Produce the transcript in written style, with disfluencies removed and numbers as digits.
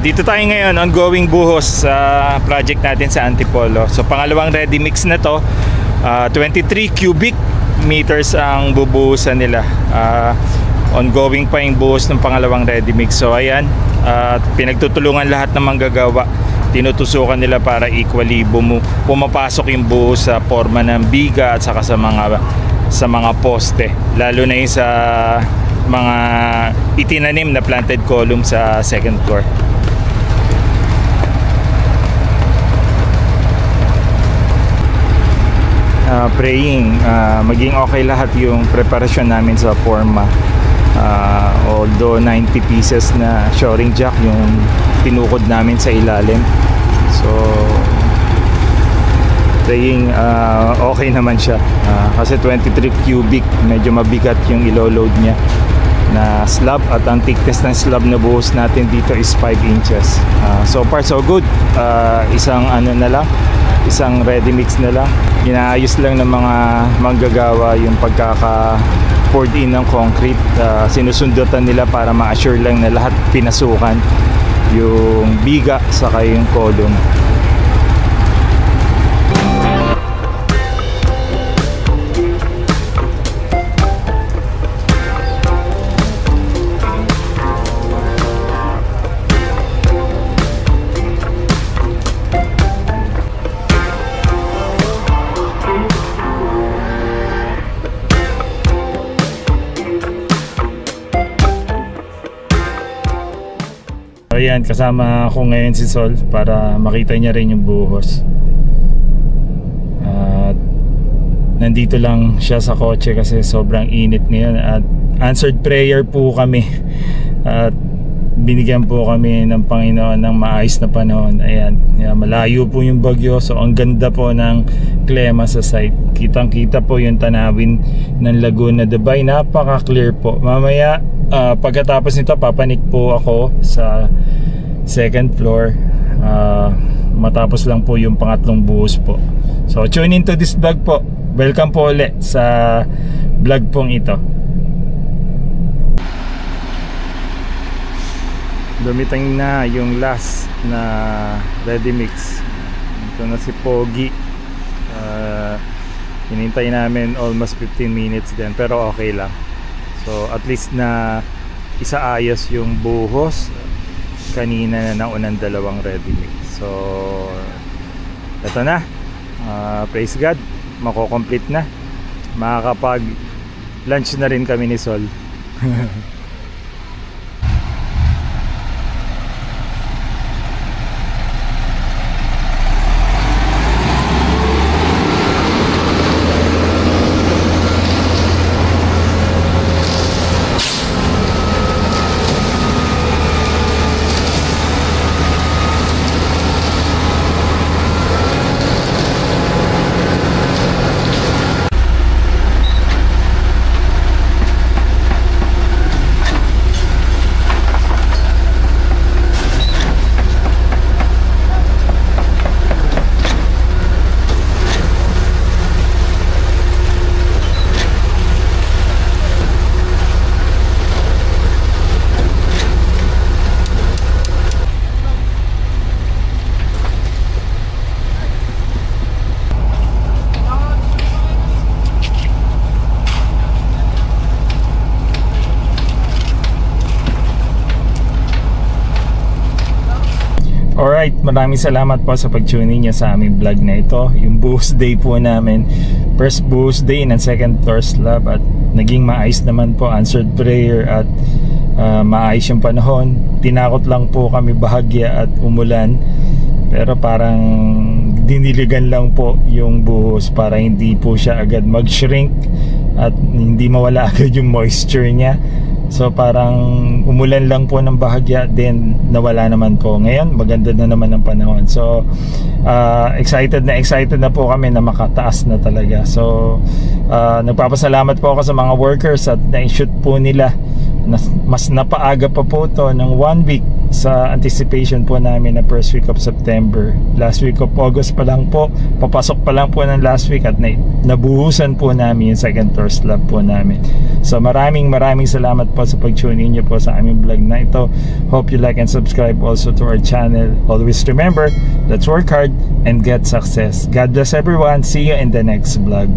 Dito tayo ngayon, ongoing buhos sa project natin sa Antipolo. So pangalawang ready mix na to, 23 cubic meters ang bubuhusan nila. Ongoing pa yung buhos ng pangalawang ready mix. So ayan, pinagtutulungan lahat ng manggagawa. Tinutusukan nila para equally pumapasok yung buhos sa forma ng biga at saka sa mga poste. Lalo na yung sa mga itinanim na planted column sa second floor. Praying maging okay lahat yung preparasyon namin sa forma. Although 90 pieces na shoring jack yung tinukod namin sa ilalim, so praying okay naman siya, kasi 23 cubic, medyo mabigat yung ilo-load niya na slab, at ang thickness ng slab na buhos natin dito is 5 inches. So far so good. Isang isang ready mix na lang. Inaayos lang ng mga manggagawa yung poured in ng concrete. Sinusundutan nila para ma-assure lang na lahat pinasukan, yung biga saka yung column. Ayan, kasama ko ngayon si Sol para makita niya rin yung buhos. Nandito lang siya sa kotse kasi sobrang init ngayon, at answered prayer po kami at binigyan po kami ng Panginoon ng maayos na panahon. Ayan, malayo po yung bagyo, so ang ganda po ng klima sa site. Kitang kita po yung tanawin ng Laguna de Bay, napaka clear po. Mamaya pagkatapos nito papanik po ako sa second floor, matapos lang po yung pangatlong buhos po. So tune into this vlog po. Welcome po ulit sa vlog pong ito. Dumiting na yung last na ready mix. Ito na si Pogi. Hinintay namin almost 15 minutes din, pero okay lang. So at least na isaayos yung buhos kanina na naunang dalawang ready mix. So ito na, praise God, mako-complete na. Makakapag lunch na rin kami ni Sol. Alright, maraming salamat po sa pag-tune niyo sa aming vlog na ito. Yung buhos day po namin, first buhos day ng second Thirst Lab, at naging maayos naman po, answered prayer at maayos yung panahon. Tinakot lang po kami bahagya at umulan, pero parang diniligan lang po yung buhos para hindi po siya agad mag-shrink at hindi mawala agad yung moisture niya. So parang umulan lang po ng bahagya, then nawala naman po. Ngayon maganda na naman ang panahon. So excited na po kami na makataas na talaga. So nagpapasalamat po ako sa mga workers at na-shoot po nila. Mas napaaga pa po to ng 1 week sa anticipation po namin na first week of September. Last week of August pa lang po, papasok pa lang po ng last week, at nabuhusan po namin yung second Thirst Lab po namin. So maraming salamat po sa pag-tune in nyo po sa aming vlog na ito. Hope you like and subscribe also to our channel. Always remember, let's work hard and get success. God bless everyone. See you in the next vlog.